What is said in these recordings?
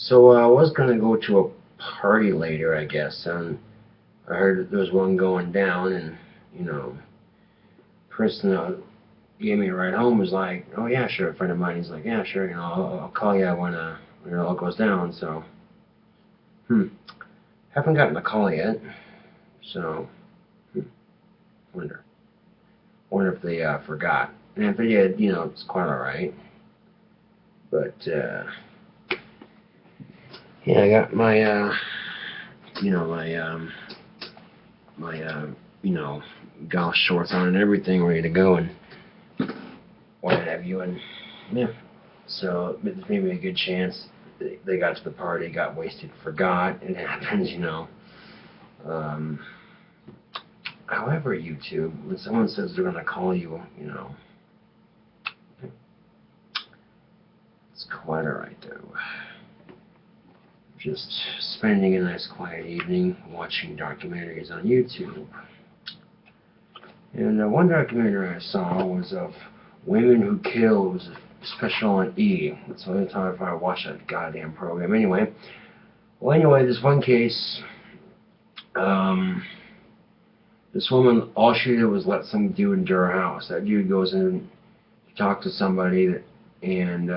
So I was gonna go to a party later, I guess, and I heard that there was one going down, and you know, person that gave me a ride home was like, "Oh yeah, sure." A friend of mine, he's like, "Yeah, sure. I'll call you when it all goes down." So, haven't gotten a call yet. So, hmm, wonder, wonder if they forgot. And if they did, it's quite all right. But yeah, I got my my golf shorts on and everything ready to go, and what have you, and yeah. So there's maybe a good chance they got to the party, got wasted, forgot. It happens. Um, However, YouTube, when someone says they're gonna call you, it's quite alright though. Just spending a nice quiet evening watching documentaries on YouTube. And one documentary I saw was of women who kill. It was a special on E. That's the only time I watched that goddamn program. Anyway, this one case, this woman, all she did was let some dude into her house. That dude goes in to talk to somebody, and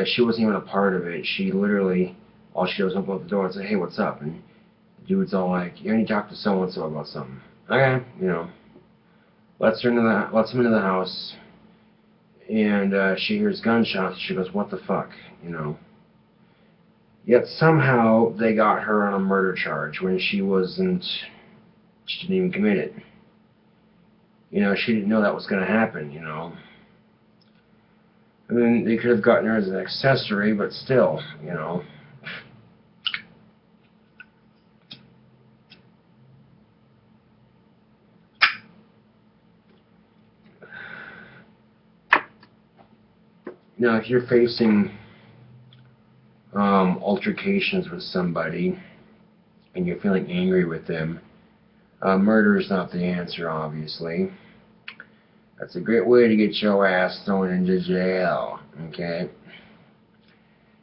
she wasn't even a part of it. She literally, all she does is open up the door and say, "Hey, what's up?" And the dude's all like, "You need to talk to so and so about something." Okay, lets him into the house, and she hears gunshots. She goes, "What the fuck?" Yet somehow they got her on a murder charge when she didn't even commit it. She didn't know that was going to happen. I mean, they could have gotten her as an accessory, but still. Now, if you're facing altercations with somebody and you're feeling angry with them, murder is not the answer, obviously. That's a great way to get your ass thrown into jail, okay?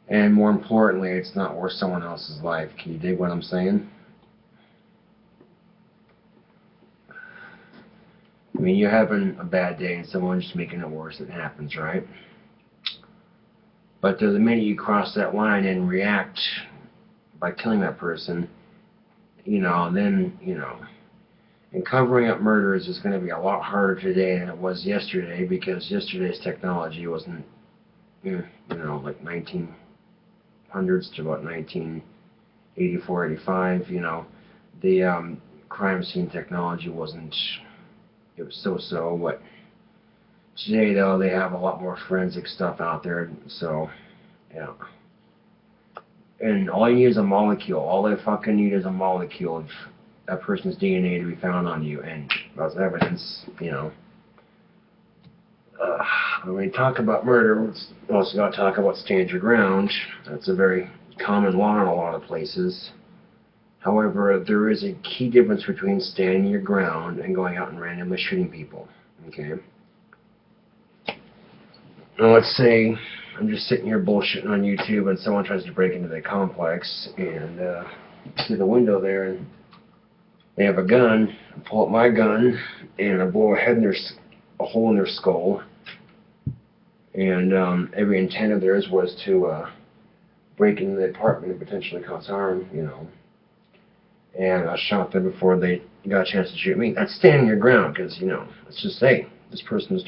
And more importantly, it's not worth someone else's life. Can you dig what I'm saying? I mean, you're having a bad day and someone's just making it worse. It happens, right? But the minute you cross that line and react by killing that person, then, and covering up murders is going to be a lot harder today than it was yesterday, because yesterday's technology wasn't, like 1900s to about 1984, 85, the crime scene technology wasn't, it was so-so, but today, though, they have a lot more forensic stuff out there, so, yeah. And all you need is a molecule. All they fucking need is a molecule of that person's DNA to be found on you, and that's evidence, When we talk about murder, we also got to talk about stand your ground. That's a very common law in a lot of places. However, there is a key difference between standing your ground and going out and randomly shooting people, okay? Now, let's say I'm just sitting here bullshitting on YouTube and someone tries to break into the complex, and see the window there, and they have a gun. I pull up my gun and I blow a hole in their skull, and every intent of theirs was to break into the apartment and potentially cause harm, and I shot them before they got a chance to shoot me. That's standing your ground, because, let's just say this person's,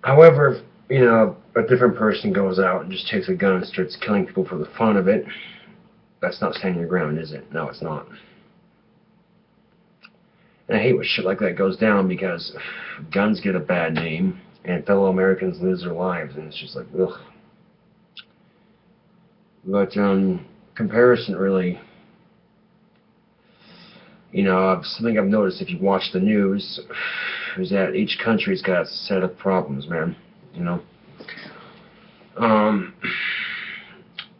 However, a different person goes out and just takes a gun and starts killing people for the fun of it, that's not standing your ground, is it? No, it's not. And I hate when shit like that goes down, because guns get a bad name and fellow Americans lose their lives, and it's just like, ugh. But comparison really, something I've noticed if you watch the news is that each country's got a set of problems, man.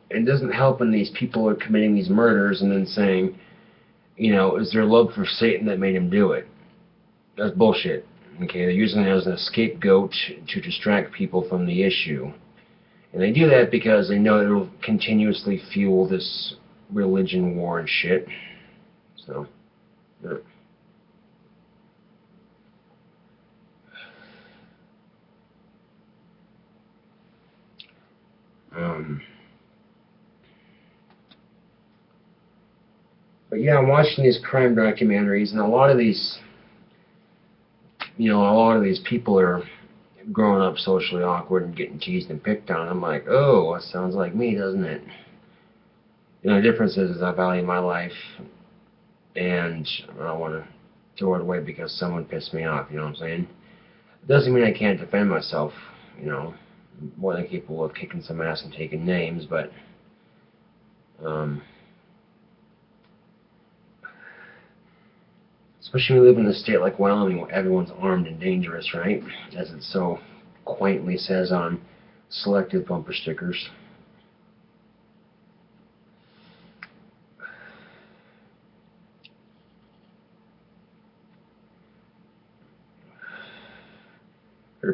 It doesn't help when these people are committing these murders and then saying, is their love for Satan that made him do it? That's bullshit. Okay, they're using it as a scapegoat to distract people from the issue. And they do that because they know it'll continuously fuel this religion war and shit. So, yeah. But yeah, I'm watching these crime documentaries, and a lot of these people are growing up socially awkward and getting teased and picked on. I'm like, oh, that sounds like me, doesn't it? The difference is I value my life, and I don't want to throw it away because someone pissed me off, you know what I'm saying? It doesn't mean I can't defend myself, more than capable of kicking some ass and taking names, but especially when we live in a state like Wyoming where everyone's armed and dangerous, right? As it so quaintly says on selected bumper stickers.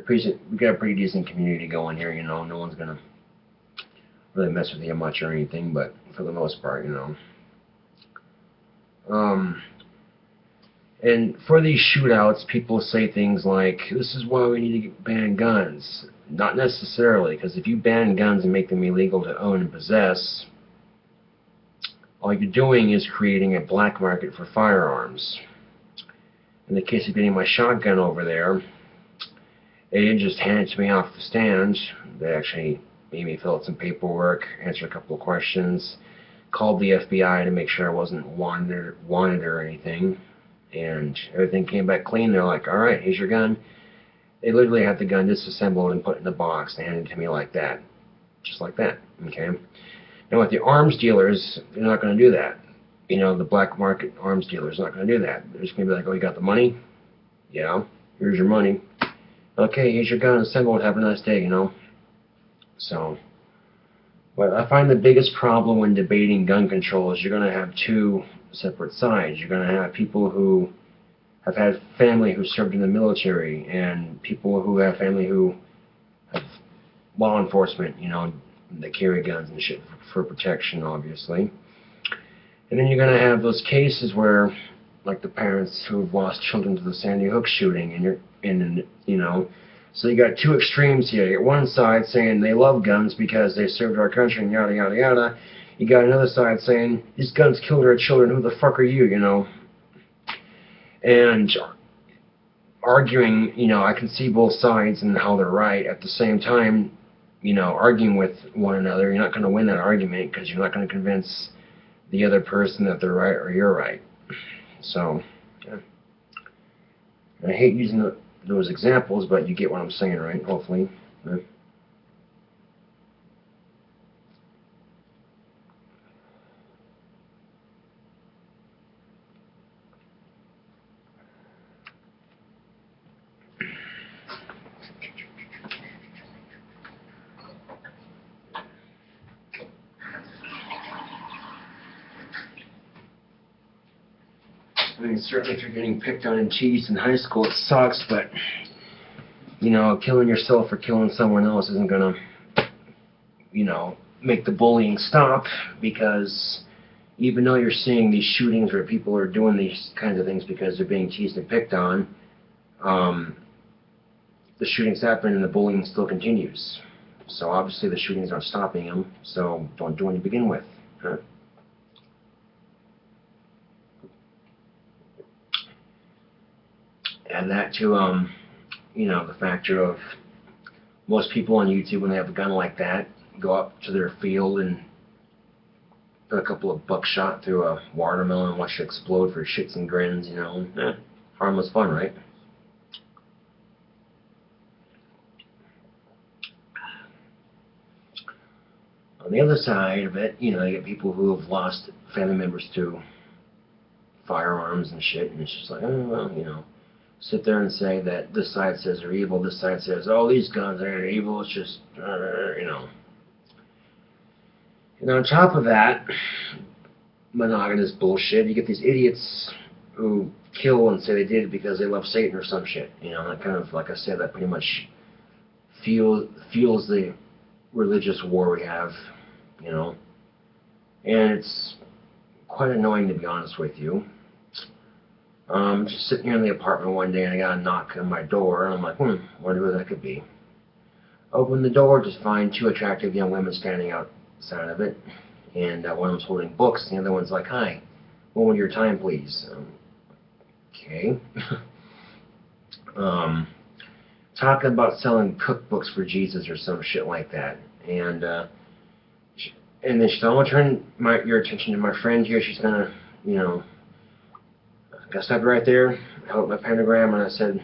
We got a pretty decent community going here, no one's gonna really mess with you much or anything, but for the most part, And for these shootouts, people say things like, this is why we need to ban guns. Not necessarily, because if you ban guns and make them illegal to own and possess, all you're doing is creating a black market for firearms. In the case of getting my shotgun over there, they didn't just hand it to me off the stand. They actually made me fill out some paperwork, answer a couple of questions, called the FBI to make sure I wasn't wanted or anything. And everything came back clean. They're like, all right, here's your gun. They literally had the gun disassembled and put in a box. They handed it to me like that. Just like that, okay? Now with the arms dealers, they're not going to do that. The black market arms dealers are not going to do that. They're just going to be like, oh, you got the money? Yeah, here's your money. Okay, here's your gun assembled. Have a nice day, So, but I find the biggest problem when debating gun control is you're going to have two separate sides. You're going to have people who have had family who served in the military and people who have family who have law enforcement, that carry guns and shit for protection, obviously. And then you're going to have those cases where, like the parents who have lost children to the Sandy Hook shooting, so you got two extremes here. You got one side saying they love guns because they served our country and yada, yada, yada. You got another side saying, these guns killed our children, who the fuck are you, And arguing, I can see both sides and how they're right. At the same time, arguing with one another, you're not going to win that argument because you're not going to convince the other person that they're right or you're right. So, yeah. I hate using those examples, but you get what I'm saying, right? Hopefully. Yeah. I mean, certainly if you're getting picked on and teased in high school, it sucks, but, killing yourself or killing someone else isn't going to, make the bullying stop, because even though you're seeing these shootings where people are doing these kinds of things because they're being teased and picked on, the shootings happen and the bullying still continues. So obviously the shootings aren't stopping them, so don't do any to begin with. Huh? Add that to, the factor of most people on YouTube, when they have a gun like that, go up to their field and put a couple of buckshot through a watermelon and watch it explode for shits and grins, harmless fun, right? On the other side of it, you get people who have lost family members to firearms and shit, and it's just like, oh, well, sit there and say that this side says they're evil, this side says, oh, these guns are evil, it's just, And on top of that, monogamous bullshit, you get these idiots who kill and say they did it because they love Satan or some shit. That kind of, like I said, that pretty much fuels the religious war we have, you know. And it's quite annoying, to be honest with you. Just sitting here in the apartment one day and I got a knock on my door, and I'm like, wonder who that could be. Open the door, just find two attractive young women standing outside of it, and one of them's holding books, and the other one's like, "Hi, one with your time, please." Okay. Talking about selling cookbooks for Jesus or some shit like that, and then she said, "I want to turn your attention to my friend here. She's gonna, you know." I stopped right there, held up my pentagram, and I said,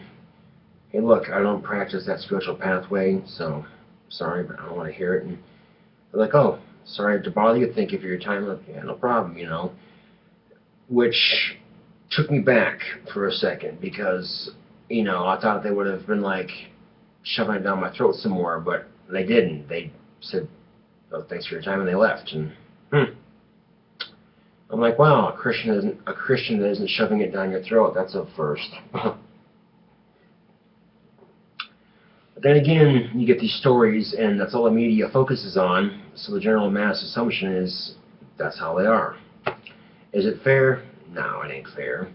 "Hey, look, I don't practice that spiritual pathway, so sorry, but I don't want to hear it." And they're like, "Oh, sorry to bother you. Thank you for your time." I'm like, "Yeah, no problem," you know. Which took me back for a second because, you know, I thought they would have been like shoving it down my throat some more, but they didn't. They said, "Oh, thanks for your time," and they left. And I'm like, wow, a Christian that isn't shoving it down your throat. That's a first. But then again, you get these stories, and that's all the media focuses on. So the general mass assumption is that's how they are. Is it fair? No, it ain't fair.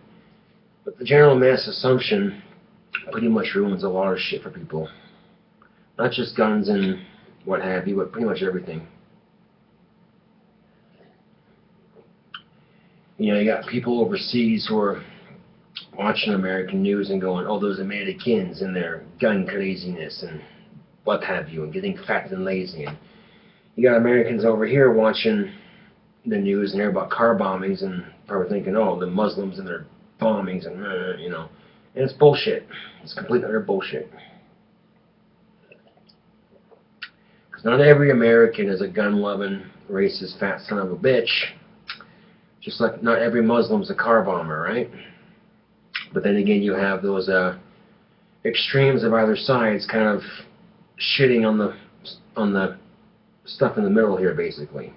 But the general mass assumption pretty much ruins a lot of shit for people. Not just guns and what have you, but pretty much everything. You know, you got people overseas who are watching American news and going, "Oh, those Americans and their gun craziness and what have you, and getting fat and lazy." And you got Americans over here watching the news and hear about car bombings and probably thinking, "Oh, the Muslims and their bombings," and you know, and it's bullshit. It's complete utter bullshit. Because not every American is a gun-loving, racist, fat son of a bitch. Just like not every Muslim's a car bomber, right? But then again, you have those extremes of either sides kind of shitting on the stuff in the middle here, basically.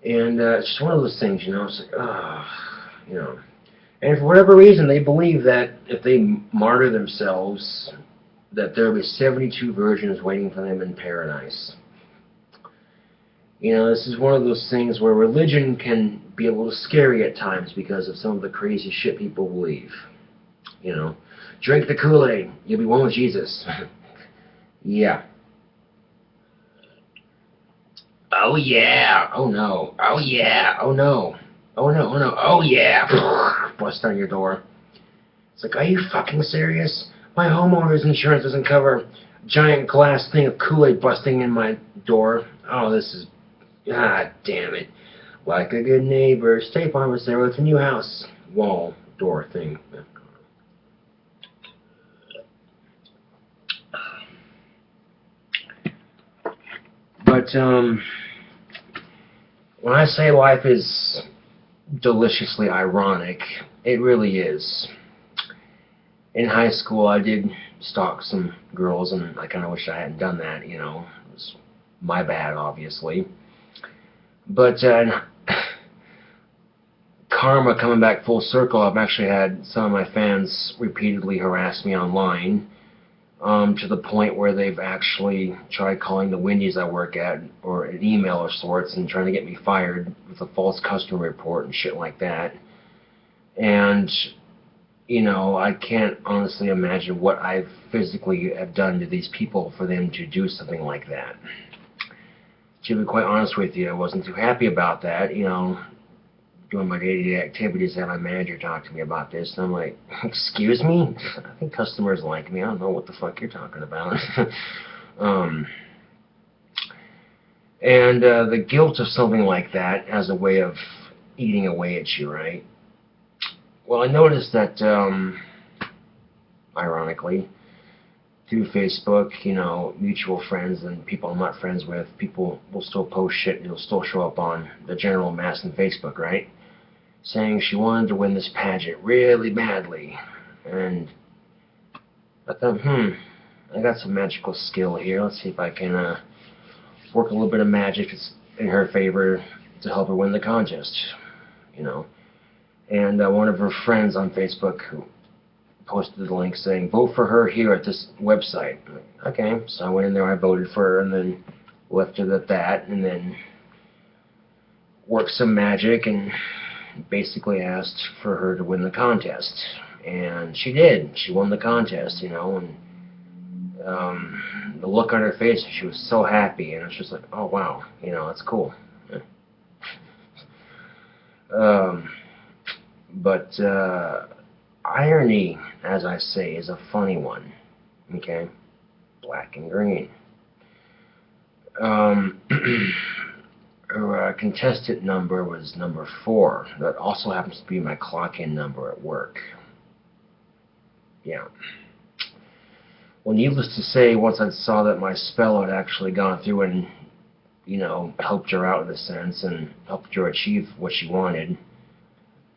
And it's just one of those things, you know. It's like, you know. And for whatever reason, they believe that if they martyr themselves, that there will be 72 virgins waiting for them in paradise. You know, this is one of those things where religion can be a little scary at times because of some of the crazy shit people believe. You know, drink the Kool-Aid, you'll be one with Jesus. Yeah. Oh yeah. Oh no. Oh yeah. Oh no. Oh no. Oh no. Oh yeah. Bust on your door. It's like, are you fucking serious? My homeowner's insurance doesn't cover a giant glass thing of Kool-Aid busting in my door. Oh, this is... God damn it. Like a good neighbor, State Farm is there with a new house. Wall, door thing. But, when I say life is deliciously ironic, it really is. In high school, I did stalk some girls, and I kind of wish I hadn't done that, you know. It was my bad, obviously. But karma coming back full circle, I've actually had some of my fans repeatedly harass me online to the point where they've actually tried calling the Wendy's I work at, or an email of sorts, and trying to get me fired with a false customer report and shit like that. And, you know, I can't honestly imagine what I physically have done to these people for them to do something like that. To be quite honest with you, I wasn't too happy about that. You know, doing my day-to-day activities, and my manager talked to me about this, and I'm like, excuse me? I think customers like me. I don't know what the fuck you're talking about. And the guilt of something like that has a way of eating away at you, right? Well, I noticed that, ironically, through Facebook, you know, mutual friends and people I'm not friends with, people will still post shit and it'll still show up on the general mass on Facebook, right? Saying she wanted to win this pageant really badly. And I thought, I got some magical skill here. Let's see if I can work a little bit of magic in her favor to help her win the contest, you know. And one of her friends on Facebook who posted the link saying, vote for her here at this website. Okay, so I went in there, I voted for her, and then left it at that, and then worked some magic and basically asked for her to win the contest. And she did. She won the contest, you know, and the look on her face, she was so happy, and it's just like, oh wow, you know, that's cool. But irony, as I say, is a funny one. Okay, black and green. Her contestant number was number 4. That also happens to be my clock-in number at work. Yeah. Well, needless to say, once I saw that my spell had actually gone through and, you know, helped her out in a sense and helped her achieve what she wanted,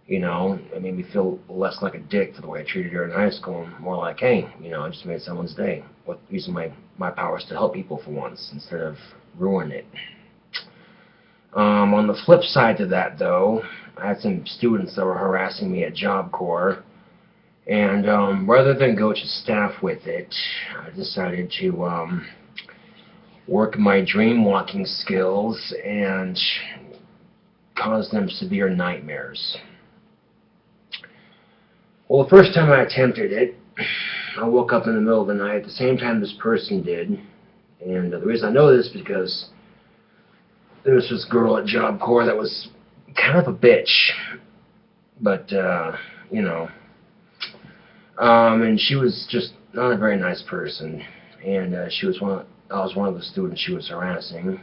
you know, it made me feel less like a dick for the way I treated her in high school, and more like, hey, you know, I just made someone's day with using my powers to help people for once instead of ruin it. On the flip side to that, though, I had some students that were harassing me at Job Corps, and rather than go to staff with it, I decided to work my dream walking skills and cause them severe nightmares. Well, the first time I attempted it, I woke up in the middle of the night at the same time this person did, and the reason I know this is because there was this girl at Job Corps that was kind of a bitch, but, you know, and she was just not a very nice person, and I was one of the students she was harassing.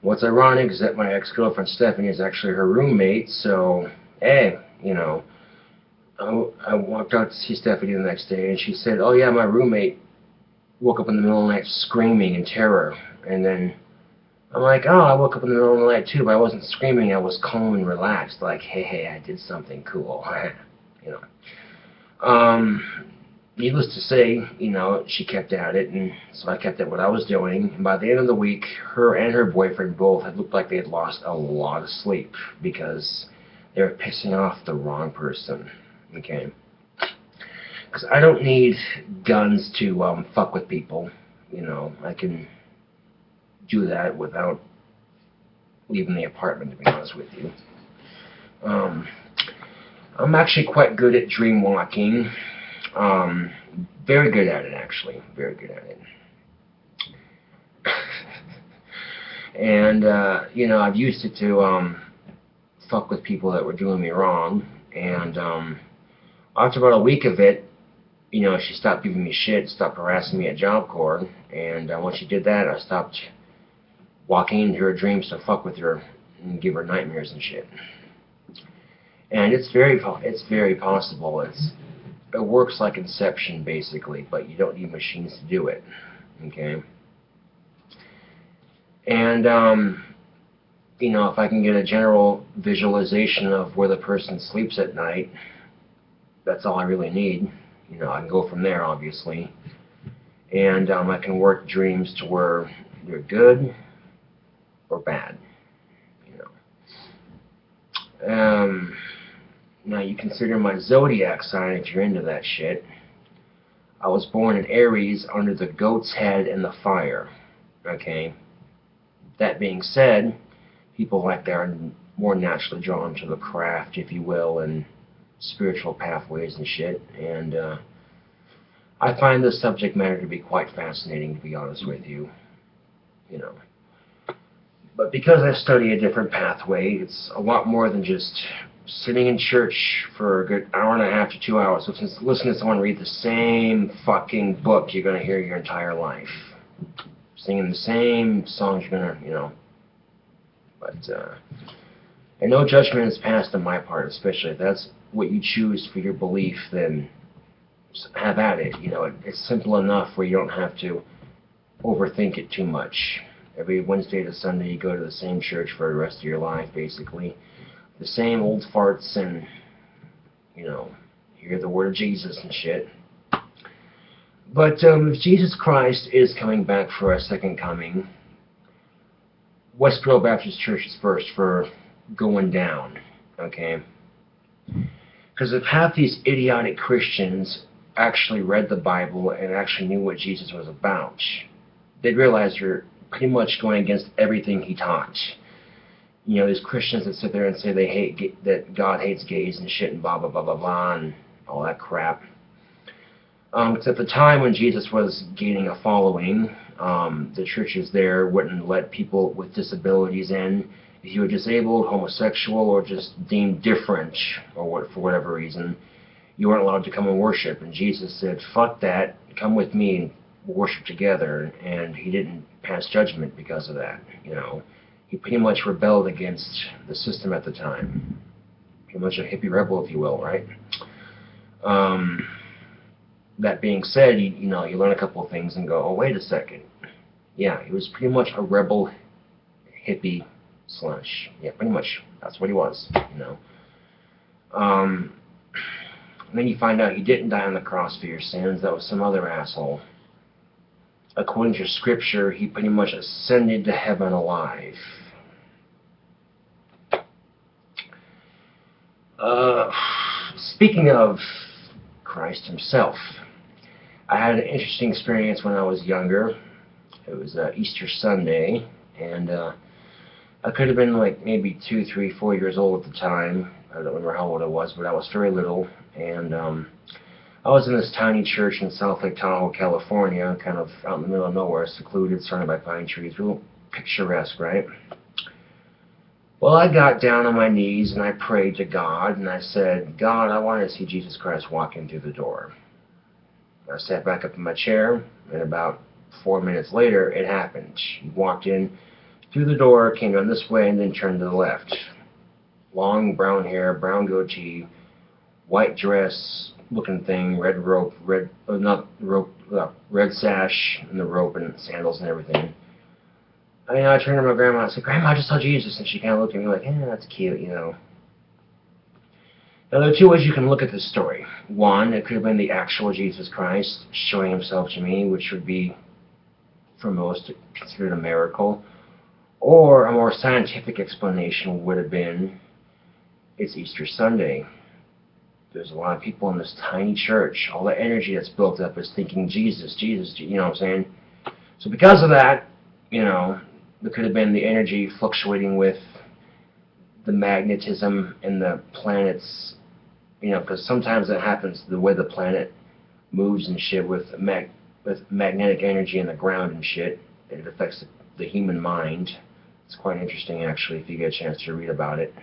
What's ironic is that my ex-girlfriend Stephanie is actually her roommate, so, hey, you know, I walked out to see Stephanie the next day, and she said, oh yeah, my roommate woke up in the middle of the night screaming in terror, and then I'm like, oh, I woke up in the middle of the night too, but I wasn't screaming, I was calm and relaxed, like, hey, I did something cool, you know. Needless to say, you know, she kept at it, and so I kept at what I was doing, and by the end of the week, her and her boyfriend both had looked like they had lost a lot of sleep, because they were pissing off the wrong person, okay? Because I don't need guns to fuck with people, you know, I can do that without leaving the apartment, to be honest with you. I'm actually quite good at dream walking. Very good at it, actually. Very good at it. And, you know, I've used it to fuck with people that were doing me wrong. And after about a week of it, you know, she stopped giving me shit, stopped harassing me at Job Corps. And once she did that, I stopped walking into her dreams to fuck with her and give her nightmares and shit. And it's very possible. It works like Inception, basically, but you don't need machines to do it. Okay? And, you know, if I can get a general visualization of where the person sleeps at night, that's all I really need. You know, I can go from there, obviously. And I can work dreams to where they're good or bad, you know. Now, you consider my zodiac sign if you're into that shit. I was born in Aries under the goat's head and the fire, okay? That being said, people like that are more naturally drawn to the craft, if you will, and spiritual pathways and shit, and I find this subject matter to be quite fascinating, to be honest with you, you know. But because I study a different pathway, it's a lot more than just sitting in church for a good hour and a half to 2 hours, listening to someone read the same fucking book you're going to hear your entire life. Singing the same songs you're going to, you know. But, and no judgment is passed on my part, especially if that's what you choose for your belief, then have at it. You know, it's simple enough where you don't have to overthink it too much. Every Wednesday to Sunday you go to the same church for the rest of your life, basically. The same old farts and, you know, hear the word of Jesus and shit. But if Jesus Christ is coming back for a second coming, Westboro Baptist Church is first for going down, okay? Because if half these idiotic Christians actually read the Bible and actually knew what Jesus was about, they'd realize you're pretty much going against everything he taught. You know, these Christians that sit there and say they hate that God hates gays and shit and blah blah blah blah blah and all that crap. It's at the time when Jesus was gaining a following, the churches there wouldn't let people with disabilities in. If you were disabled, homosexual, or just deemed different, or for whatever reason, you weren't allowed to come and worship. And Jesus said, "Fuck that! Come with me and worship together." And he didn't pass judgment because of that. You know, he pretty much rebelled against the system at the time. Pretty much a hippie rebel, if you will, right? That being said, you know, you learn a couple of things and go, "Oh, wait a second." Yeah, he was pretty much a rebel, hippie. Yeah, pretty much. That's what he was, you know. And then you find out he didn't die on the cross for your sins. That was some other asshole. According to Scripture, he pretty much ascended to heaven alive. Speaking of Christ himself, I had an interesting experience when I was younger. It was Easter Sunday, and I could have been like maybe 2, 3, 4 years old at the time. I don't remember how old I was, but I was very little. And I was in this tiny church in South Lake Tahoe, California, kind of out in the middle of nowhere, secluded, surrounded by pine trees, real picturesque, right? Well, I got down on my knees and I prayed to God, and I said, "God, I want to see Jesus Christ walking through the door." I sat back up in my chair, and about 4 minutes later, it happened. He walked in through the door, came down this way, and then turned to the left. Long brown hair, brown goatee, white dress looking thing, red rope, red sash and the rope and sandals and everything. I turned to my grandma and I said, "Grandma, I just saw Jesus," and she kind of looked at me like, "That's cute, you know." Now, there are two ways you can look at this story. One, it could have been the actual Jesus Christ showing himself to me, which would be, for most, considered a miracle. Or a more scientific explanation would have been, it's Easter Sunday. There's a lot of people in this tiny church. All the energy that's built up is thinking Jesus, Jesus, you know what I'm saying? So because of that, you know, there could have been the energy fluctuating with the magnetism in the planets, you know, because sometimes that happens the way the planet moves and shit with magnetic energy in the ground and shit. It affects the human mind. It's quite interesting, actually, if you get a chance to read about it.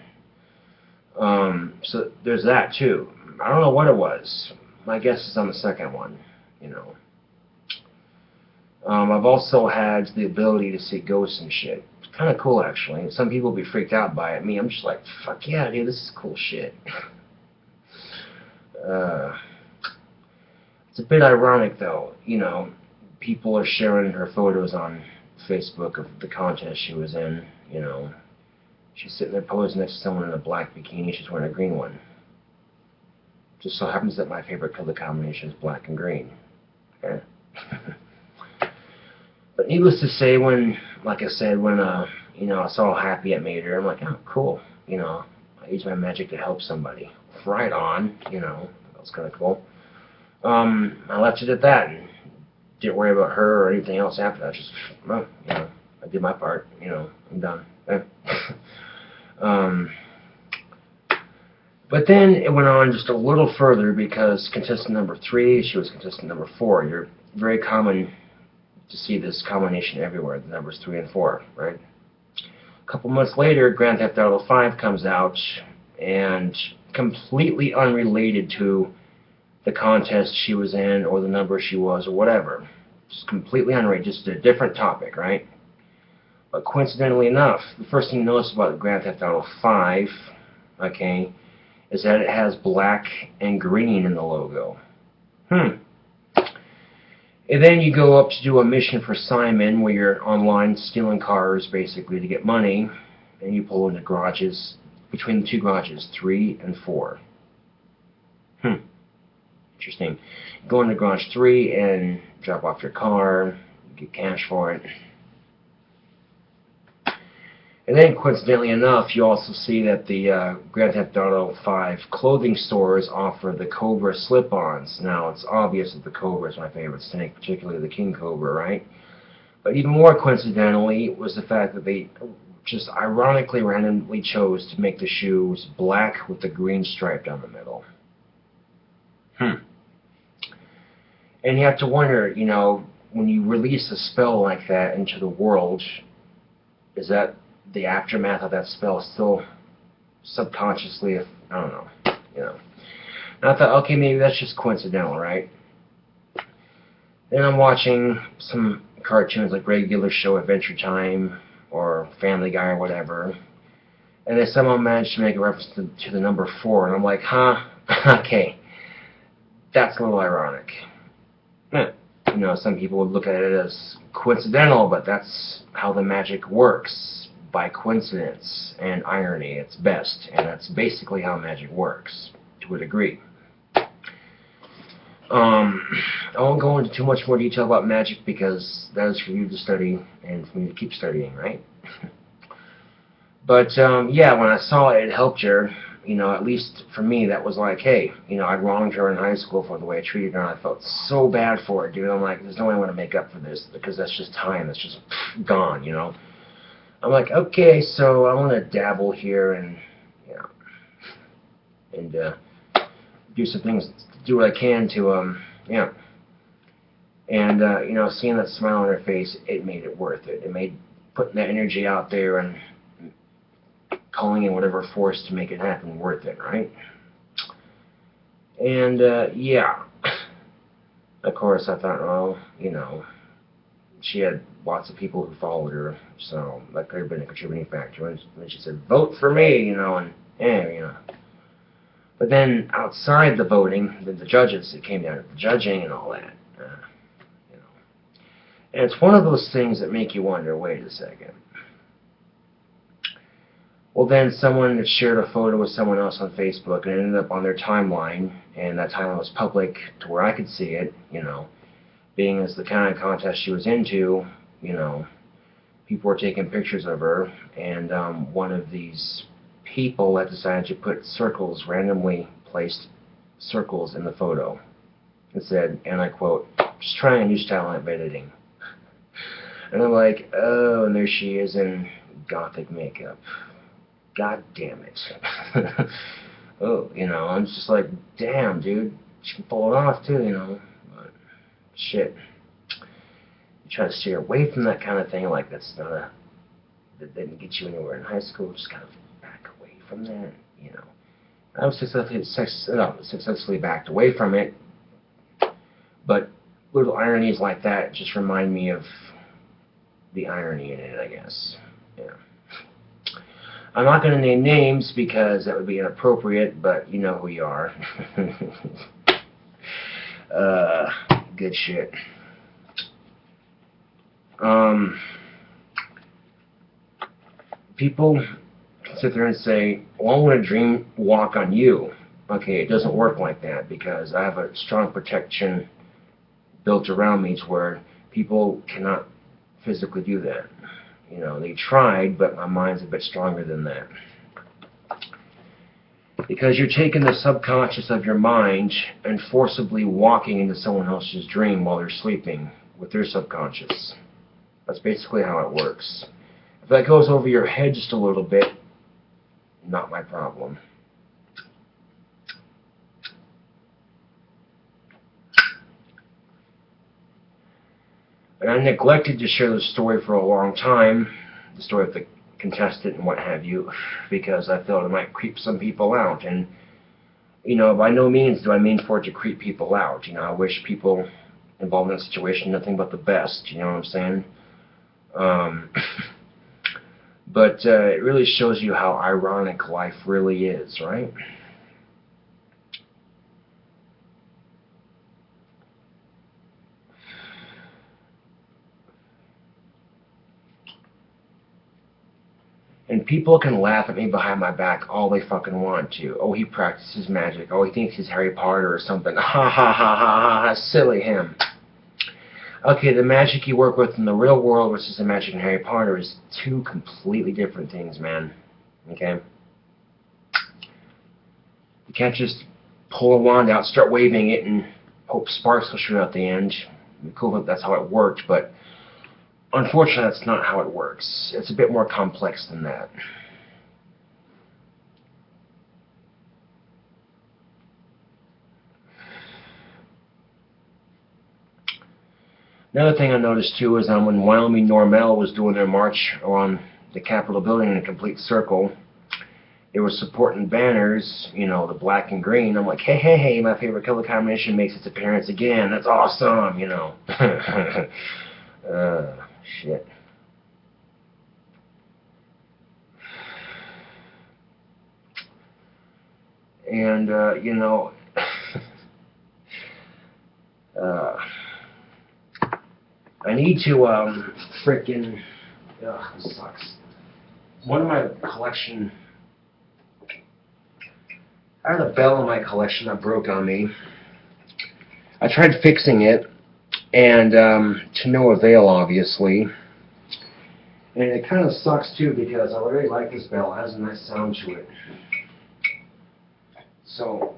So there's that, too. I don't know what it was. My guess is on the second one, you know. I've also had the ability to see ghosts and shit. It's kind of cool, actually. Some people be freaked out by it. Me, I'm just like, fuck yeah, dude, this is cool shit. It's a bit ironic, though. You know, people are sharing her photos on Facebook of the contest she was in, you know. She's sitting there posing next to someone in a black bikini. She's wearing a green one. Just so happens that my favorite color combination is black and green. Okay? But needless to say, like I said, when you know, I saw how happy it made her, I'm like, oh, cool. You know, I used my magic to help somebody. Right on, you know. That was kind of cool. I left it at that and didn't worry about her or anything else after that. Just, well, you know, I did my part. You know, I'm done. But then it went on just a little further because contestant number 3, she was contestant number 4. You're very common to see this combination everywhere, the numbers 3 and 4, right? A couple months later, Grand Theft Auto 5 comes out, and completely unrelated to the contest she was in or the number she was or whatever. Just completely unrelated, just a different topic, right? But coincidentally enough, the first thing you notice about Grand Theft Auto 5, okay, is that it has black and green in the logo. And then you go up to do a mission for Simon where you're online stealing cars basically to get money, and you pull into garages, between the 2 garages, 3 and 4. Interesting. You go into garage 3 and drop off your car, you get cash for it. And then, coincidentally enough, you also see that the Grand Theft Auto 5 clothing stores offer the Cobra slip-ons. Now, it's obvious that the Cobra is my favorite snake, particularly the King Cobra, right? But even more coincidentally was the fact that they just ironically randomly chose to make the shoes black with the green stripe down the middle. And you have to wonder, you know, when you release a spell like that into the world, is that the aftermath of that spell still subconsciously, I don't know, you know. And I thought, okay, maybe that's just coincidental, right? Then I'm watching some cartoons like Regular Show, Adventure Time, or Family Guy, or whatever, and then someone managed to make a reference to the number 4, and I'm like, huh, okay, that's a little ironic. You know, some people would look at it as coincidental, but that's how the magic works, by coincidence and irony. It's best, and that's basically how magic works, to a degree. I won't go into too much more detail about magic because that is for you to study and for me to keep studying, right? But yeah, when I saw it helped her, you know, at least for me, that was like, hey, you know, I wronged her in high school for the way I treated her, and I felt so bad for it, dude. I'm like, there's no way I want to make up for this because that's just time. That's just gone, you know. I'm like, okay, so I want to dabble here and, you know, and do some things, do what I can to, yeah. And, you know, seeing that smile on her face, it made it worth it. It made putting that energy out there and calling in whatever force to make it happen worth it, right? And, yeah. Of course, I thought, well, you know, she had lots of people who followed her, so that could have been a contributing factor. And then she said, vote for me, you know, and, yeah, you know. But then outside the voting, the judges, it came down to the judging and all that. You know. And it's one of those things that make you wonder, wait a second. Well, then someone had shared a photo with someone else on Facebook and it ended up on their timeline, and that timeline was public to where I could see it, you know. Being as the kind of contest she was into, you know, people were taking pictures of her, and one of these people had decided to put circles, randomly placed circles in the photo. It said, and I quote, just trying a new style of editing. And I'm like, oh, and there she is in gothic makeup. God damn it. Oh, you know, I'm just like, damn, dude. She can pull it off, too, you know. But, shit. You try to steer away from that kind of thing, like that's not a, that didn't get you anywhere in high school, just kind of back away from that, you know. I was successfully backed away from it, but little ironies like that just remind me of the irony in it, I guess. Yeah. I'm not going to name names because that would be inappropriate, but you know who you are. Good shit. People sit there and say, well, I want to dream walk on you. Okay, it doesn't work like that because I have a strong protection built around me to where people cannot physically do that. You know, they tried, but my mind's a bit stronger than that. Because you're taking the subconscious of your mind and forcibly walking into someone else's dream while they're sleeping with their subconscious. That's basically how it works. If that goes over your head just a little bit, not my problem. And I neglected to share the story for a long time, the story of the contestant and what have you, because I felt it might creep some people out. And, you know, by no means do I mean for it to creep people out. You know, I wish people involved in a situation nothing but the best, you know what I'm saying? But it really shows you how ironic life really is, right? And people can laugh at me behind my back all they fucking want to. Oh, he practices magic. Oh, he thinks he's Harry Potter or something. Ha ha ha ha ha ha. Silly him. Okay, the magic you work with in the real world versus the magic in Harry Potter is two completely different things, man. Okay? You can't just pull a wand out, start waving it, and hope sparks will shoot out the end. It'd be cool if that's how it worked, but unfortunately that's not how it works. It's a bit more complex than that. Another thing I noticed too is when Wyoming Normell was doing their march around the Capitol building in a complete circle, they were supporting banners, you know, the black and green. I'm like, hey, hey, hey, my favorite color combination makes its appearance again. That's awesome, you know. Shit. And, you know, I need to, frickin', ugh, this sucks. One of my collection, I had a bell in my collection that broke on me. I tried fixing it, and to no avail, obviously. And it kind of sucks, too, because I really like this bell. It has a nice sound to it. So,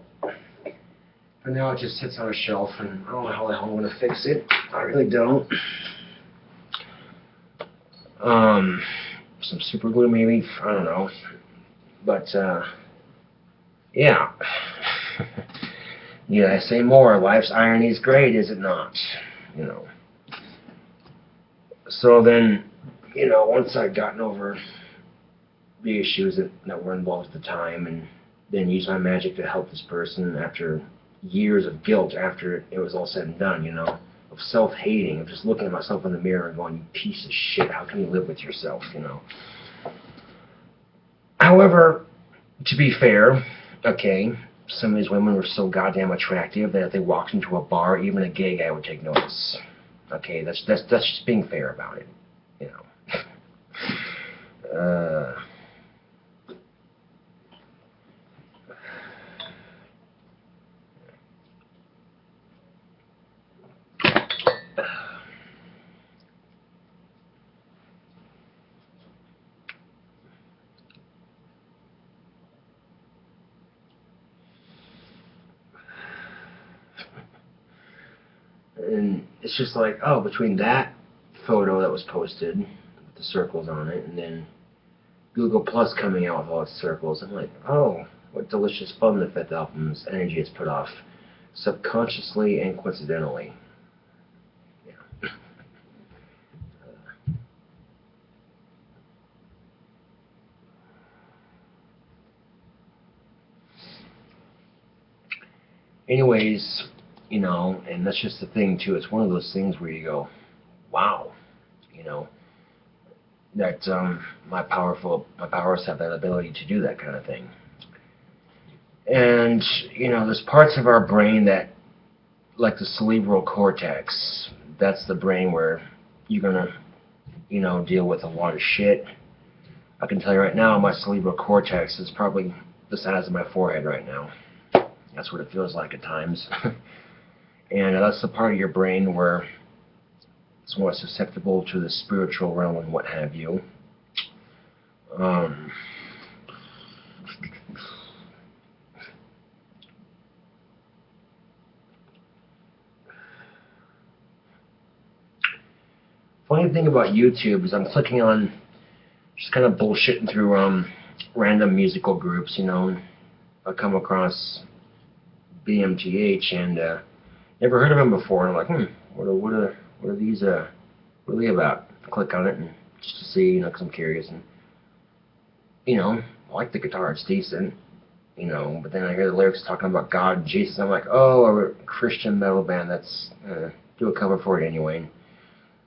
for now, it just sits on a shelf, and I don't know how the hell I'm going to fix it. I really don't. Some super glue, maybe. I don't know. But, yeah. Yeah, I say more. Life's irony is great, is it not? You know. So then, you know, once I'd gotten over the issues that were involved at the time, and then used my magic to help this person after years of guilt after it was all said and done, you know, of self-hating, of just looking at myself in the mirror and going, you piece of shit, how can you live with yourself, you know? However, to be fair, okay, some of these women were so goddamn attractive that if they walked into a bar, even a gay guy would take notice. Okay, that's just being fair about it, you know. And it's just like, oh, between that photo that was posted with the circles on it, and then Google Plus coming out with all its circles, I'm like, oh, what delicious fun the fifth album's energy has put off, subconsciously and coincidentally. Yeah. Anyways, you know, and that's just the thing too. It's one of those things where you go, wow, you know, that my powers have that ability to do that kind of thing. And you know, there's parts of our brain that, like the cerebral cortex, that's the brain where you're gonna, you know, deal with a lot of shit. I can tell you right now, my cerebral cortex is probably the size of my forehead right now. That's what it feels like at times. And that's the part of your brain where it's more susceptible to the spiritual realm and what have you. Funny thing about YouTube is I'm clicking on, just kind of bullshitting through random musical groups, you know. I come across BMTH and never heard of them before. And I'm like, what are these? What are they about? I click on it and just to see, you know, because I'm curious. And you know, I like the guitar; it's decent, you know. But then I hear the lyrics talking about God and Jesus. I'm like, oh, a Christian metal band. That's do a cover for it anyway.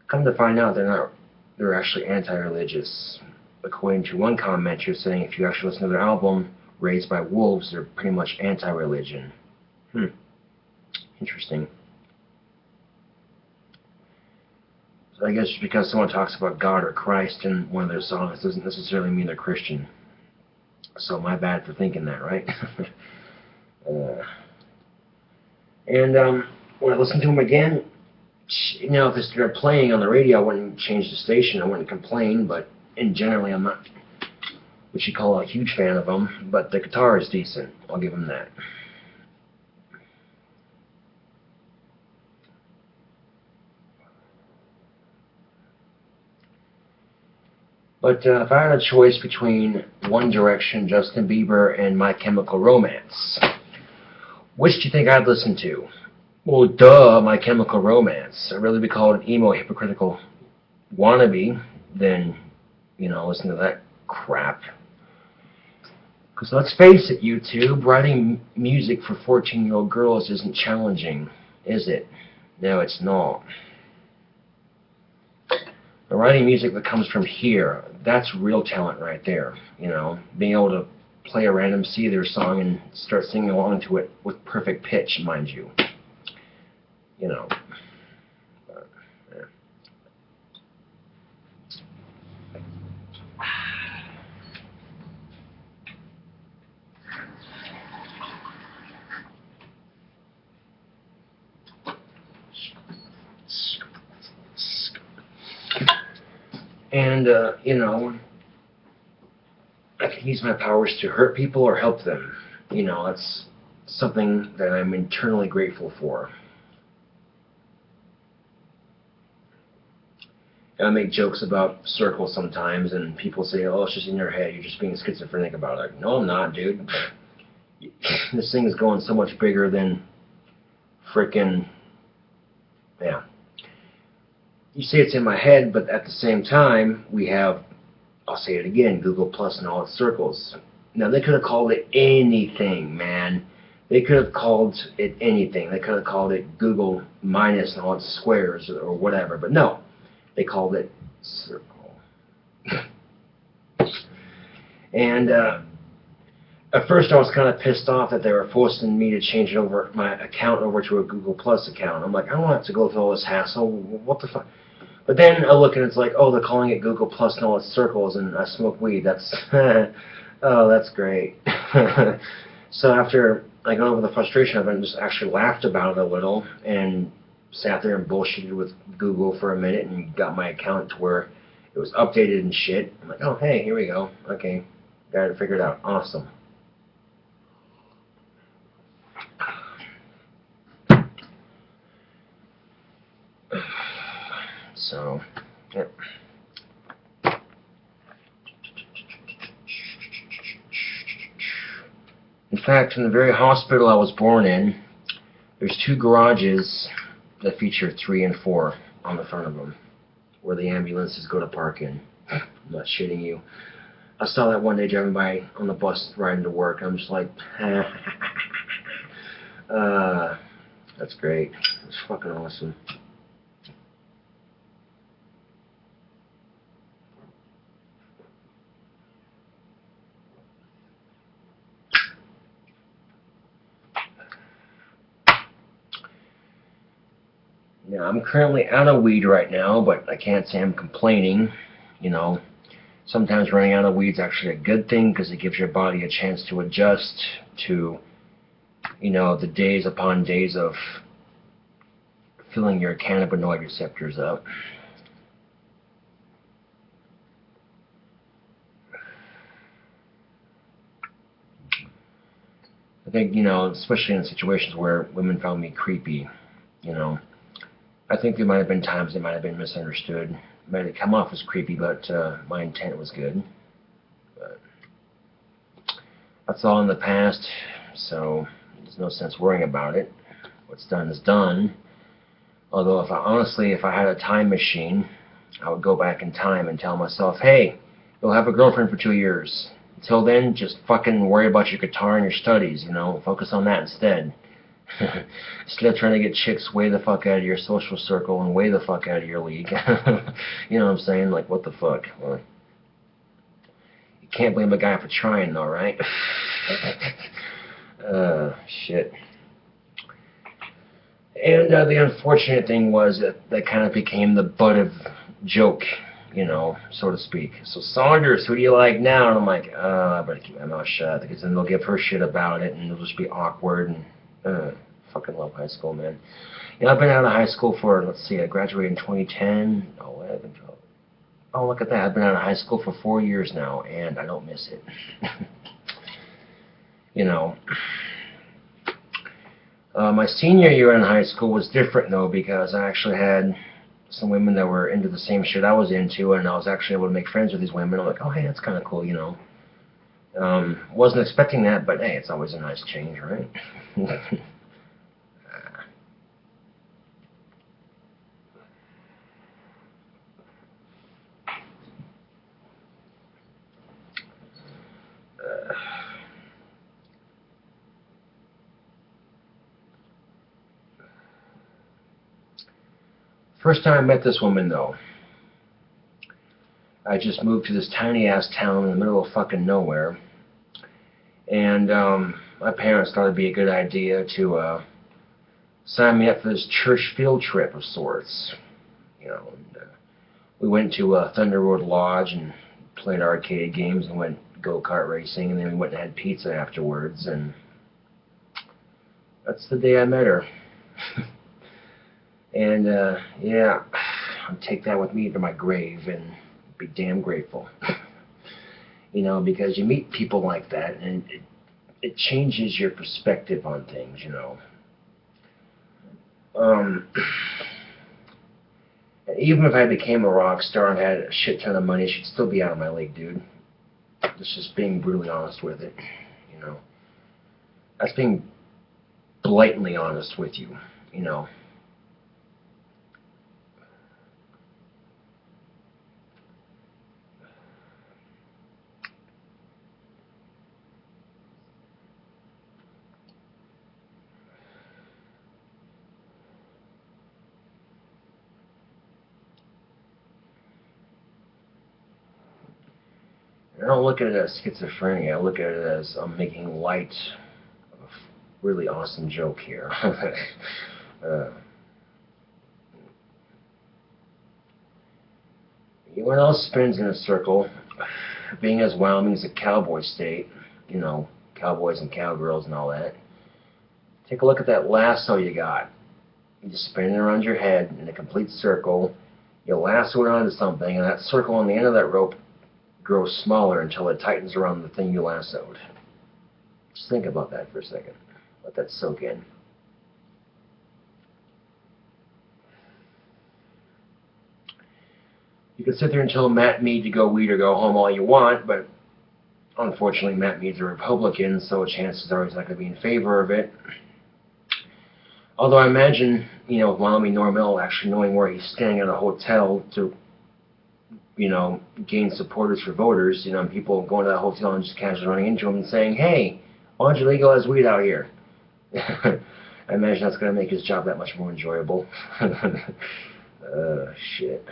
Come to find out, they're not. They're actually anti-religious. According to one commenter saying, if you actually listen to their album, Raised by Wolves, they're pretty much anti-religion. Interesting. So I guess just because someone talks about God or Christ in one of their songs doesn't necessarily mean they're Christian. So my bad for thinking that, right? And when I listened to them again, you know, if they're playing on the radio, I wouldn't change the station. I wouldn't complain, but in generally, I'm not what you call a huge fan of them. But the guitar is decent. I'll give them that. But if I had a choice between One Direction, Justin Bieber, and My Chemical Romance, which do you think I'd listen to? Well, duh, My Chemical Romance. I'd rather be called an emo, hypocritical wannabe than, you know, listen to that crap. Because let's face it, YouTube, writing music for 14-year-old girls isn't challenging, is it? No, it's not. The writing music that comes from here, that's real talent right there, you know, being able to play a random Seether song and start singing along to it with perfect pitch, mind you. You know. But, yeah. And, you know, I can use my powers to hurt people or help them. You know, that's something that I'm internally grateful for. I make jokes about circles sometimes, and people say, oh, it's just in your head, you're just being schizophrenic about it. No, I'm not, dude. This thing is going so much bigger than frickin', yeah. You say it's in my head, but at the same time, we have, I'll say it again, Google Plus and all its circles. Now, they could have called it anything, man. They could have called it anything. They could have called it Google minus and all its squares or whatever, but no. They called it circle. And at first I was kind of pissed off that they were forcing me to change over my account over to a Google Plus account. I'm like, I don't have to go through all this hassle. What the fuck? But then I look and it's like, oh, they're calling it Google Plus and all its circles, and I smoke weed. That's, oh, that's great. So after I got over the frustration of it and just actually laughed about it a little and sat there and bullshitted with Google for a minute and got my account to where it was updated and shit. I'm like, oh, hey, here we go. Okay, got it figured out. Awesome. So, yeah. In fact, in the very hospital I was born in, there's 2 garages that feature 3 and 4 on the front of them, where the ambulances go to park in. I'm not shitting you. I saw that one day driving by on the bus riding to work. I'm just like, that's great. It's fucking awesome. Now, I'm currently out of weed right now, but I can't say I'm complaining. You know, sometimes running out of weed is actually a good thing because it gives your body a chance to adjust to, you know, the days upon days of filling your cannabinoid receptors up. I think, you know, especially in situations where women found me creepy, you know, I think there might have been times it might have been misunderstood. It might have come off as creepy, but my intent was good. But that's all in the past, so there's no sense worrying about it. What's done is done. Although, if I had a time machine, I would go back in time and tell myself, hey, you'll have a girlfriend for 2 years. Until then, just fucking worry about your guitar and your studies, you know. Focus on that instead. Instead of trying to get chicks way the fuck out of your social circle and way the fuck out of your league. You know what I'm saying? Like, what the fuck? Well, you can't blame a guy for trying, though, right? Shit. And the unfortunate thing was that kind of became the butt of joke, you know, so to speak. So, Saunders, who do you like now? And I'm like, I better keep my mouth shut, because then they'll give her shit about it, and it'll just be awkward, and fucking love high school, man. You know, I've been out of high school for, let's see, I graduated in 2010. Oh, 11, 12. Oh, look at that. I've been out of high school for 4 years now, and I don't miss it. You know. My senior year in high school was different, though, because I actually had some women that were into the same shit I was into, and I was actually able to make friends with these women. I'm like, oh, hey, that's kind of cool, you know. Wasn't expecting that, but hey, it's always a nice change, right? First time I met this woman, though, I just moved to this tiny-ass town in the middle of fucking nowhere, and my parents thought it'd be a good idea to sign me up for this church field trip of sorts. You know, and, we went to Thunder Road Lodge and played arcade games and went go-kart racing, and then we went and had pizza afterwards, and that's the day I met her. And, yeah, I'll take that with me to my grave and be damn grateful. You know, because you meet people like that, and it changes your perspective on things, you know. Even if I became a rock star and had a shit ton of money, she'd still be out of my league, dude. That's just being brutally honest with it, you know. That's being blatantly honest with you, you know. I don't look at it as schizophrenia. I look at it as I'm making light of a really awesome joke here. Everyone else spins in a circle. Being as Wyoming's a cowboy state, you know, cowboys and cowgirls and all that. Take a look at that lasso you got. You just spin it around your head in a complete circle. You lasso it onto something, and that circle on the end of that rope grows smaller until it tightens around the thing you lassoed. Just think about that for a second. Let that soak in. You can sit there and tell Matt Mead to go weed or go home all you want, but unfortunately Matt Mead's a Republican, so chances are he's not going to be in favor of it. Although I imagine, you know, with Wyoming Normel actually knowing where he's staying at a hotel to, you know, gain supporters for voters, you know, and people going to that hotel and just casually running into him and saying, hey, why don't you legalize weed out here? I imagine that's going to make his job that much more enjoyable. Shit.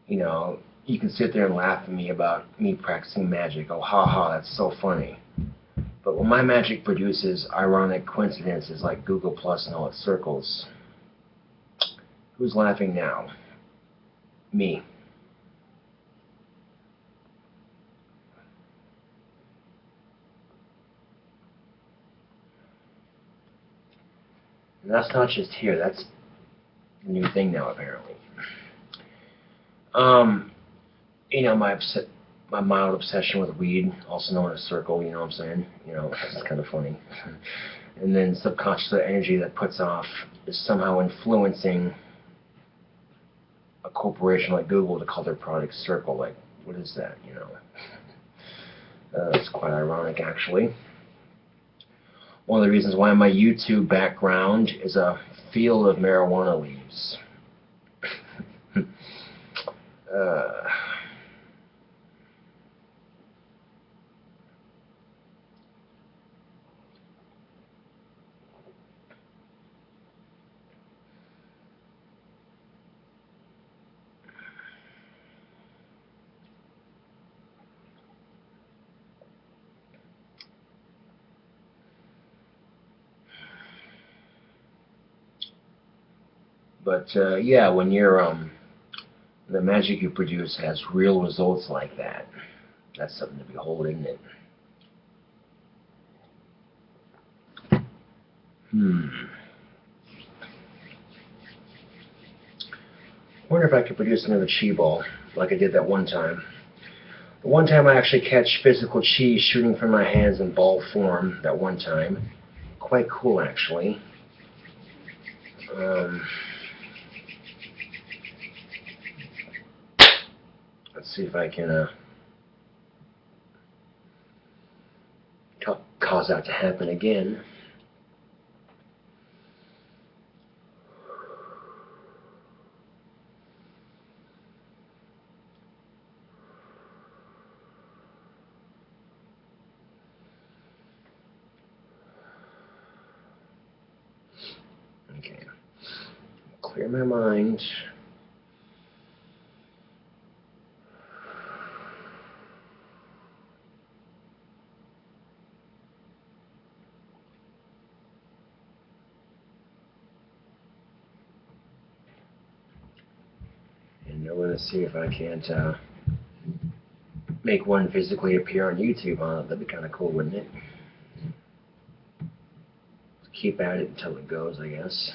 You know, you can sit there and laugh at me about me practicing magic. Oh, ha ha, that's so funny. But when my magic produces ironic coincidences like Google Plus and all its circles, who's laughing now? Me. And that's not just here, that's a new thing now, apparently. You know, my mild obsession with weed, also known as circle, you know what I'm saying? You know, it's kind of funny. And then subconsciously, the energy that puts off is somehow influencing a corporation like Google to call their product Circle. Like, what is that, you know? It's quite ironic, actually. One of the reasons why my YouTube background is a field of marijuana leaves. But yeah, when the magic you produce has real results like that, that's something to behold, isn't it? I wonder if I could produce another chi ball like I did that one time. The one time I actually catch physical chi shooting from my hands in ball form, that one time. Quite cool, actually. Let's see if I can cause that to happen again. Okay. Clear my mind. And I'm going to see if I can't make one physically appear on YouTube. That'd be kind of cool, wouldn't it? Keep at it until it goes, I guess.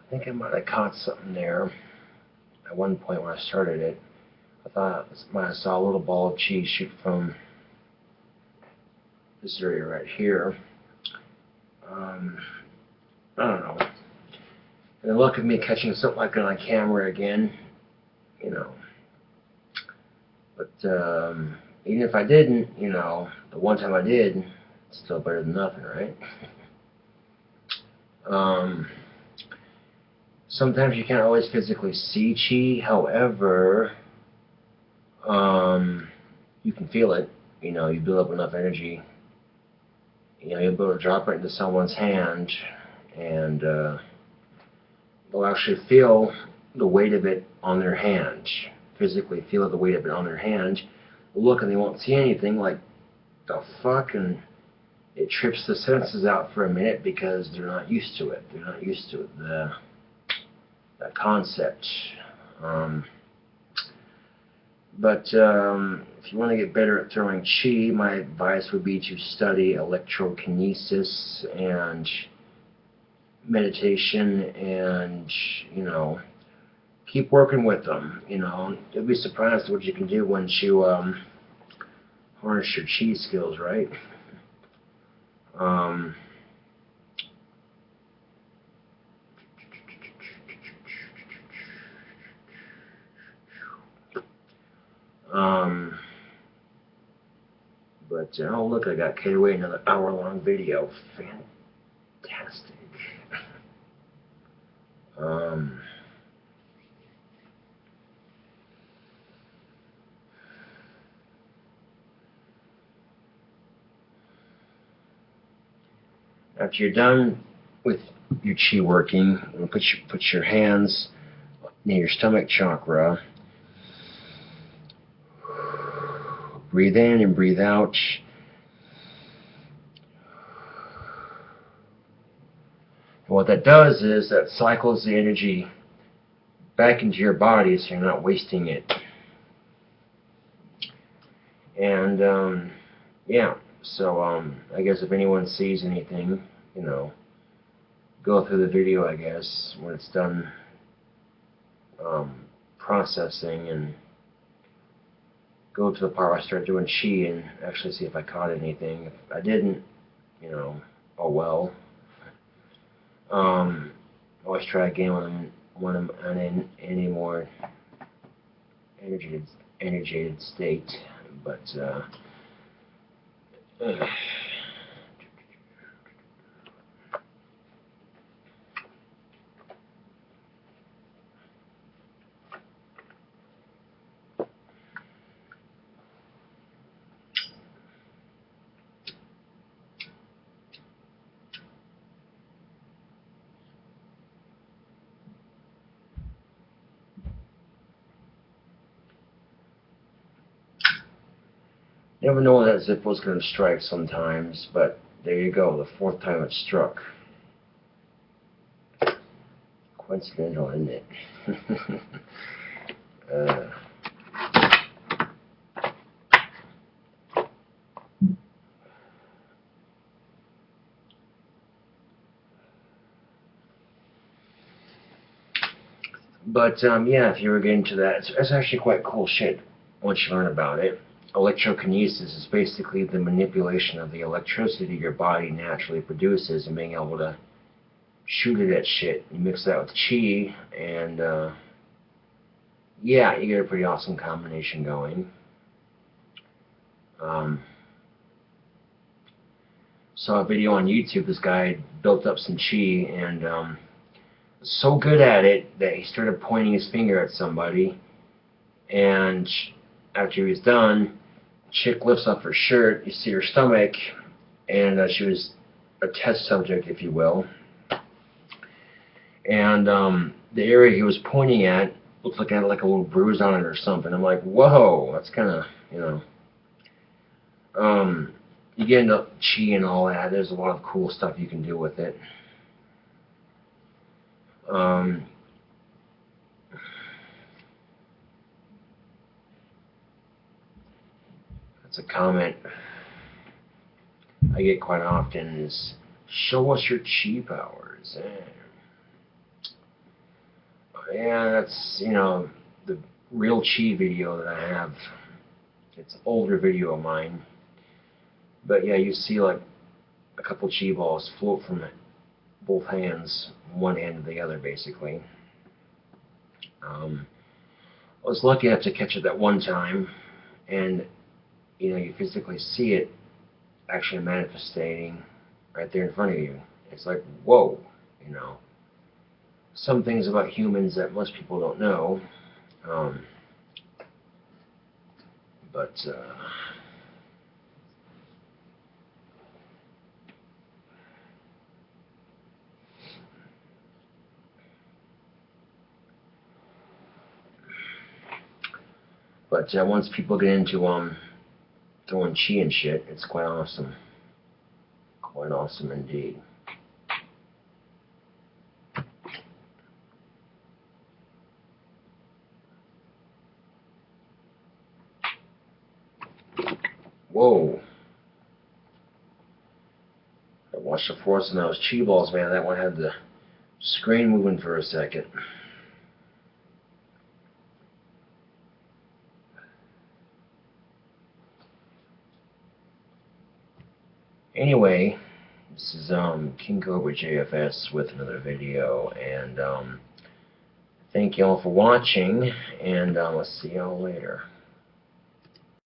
think I might have caught something there at one point when I started it. I thought I saw a little ball of chi shoot from this area right here. I don't know. And the luck of me catching something like that on camera again, you know. But even if I didn't, you know, the one time I did, it's still better than nothing, right? Sometimes you can't always physically see chi, however, you can feel it. You know, you build up enough energy, you know, you'll be able to drop it into someone's hand, and they'll actually feel the weight of it on their hand, physically feel the weight of it on their hand, look and they won't see anything, like, the fuck, and it trips the senses out for a minute because they're not used to it. They're not used to it, that concept. But if you want to get better at throwing chi, my advice would be to study electrokinesis and meditation, and, you know, keep working with them. You know, you'll be surprised what you can do once you harness your chi skills, right? But oh look, I got carried away, another hour-long video. Fantastic. After you're done with your chi working, put your hands near your stomach chakra. Breathe in and breathe out. And what that does is that cycles the energy back into your body, so you're not wasting it. And yeah, so I guess if anyone sees anything, you know, go through the video, I guess, when it's done processing, and go to the part where I start doing chi and actually see if I caught anything. If I didn't, you know, oh well. Always try again when I'm in any more energized state, but never know when that zip was going to strike sometimes, but there you go, the fourth time it struck. Coincidental, isn't it? But yeah, if you were getting to that, it's actually quite cool shit once you learn about it. Electrokinesis is basically the manipulation of the electricity your body naturally produces and being able to shoot it at shit. You mix that with chi, and yeah, you get a pretty awesome combination going. Saw a video on YouTube. This guy built up some chi, and so good at it that he started pointing his finger at somebody, and after he was done, chick lifts up her shirt, you see her stomach, and she was a test subject, if you will. And the area he was pointing at looked like it had like a little bruise on it or something. I'm like, whoa, that's kind of, you know. You get into chi and all that. There's a lot of cool stuff you can do with it. That's a comment I get quite often, is show us your chi powers. Yeah, that's, you know, the real chi video that I have. It's an older video of mine. But yeah, you see like a couple chi balls float from both hands, one hand to the other, basically. I was lucky enough to catch it that one time, and you know, you physically see it actually manifesting right there in front of you. It's like, whoa, you know. Some things about humans that most people don't know, um, but once people get into throwing chi and shit, it's quite awesome. Quite awesome indeed. Whoa. I watched the force on those chi balls, man. That one had the screen moving for a second. Anyway, this is KingCobraJFS with another video, and thank you all for watching, and I'll see y'all later.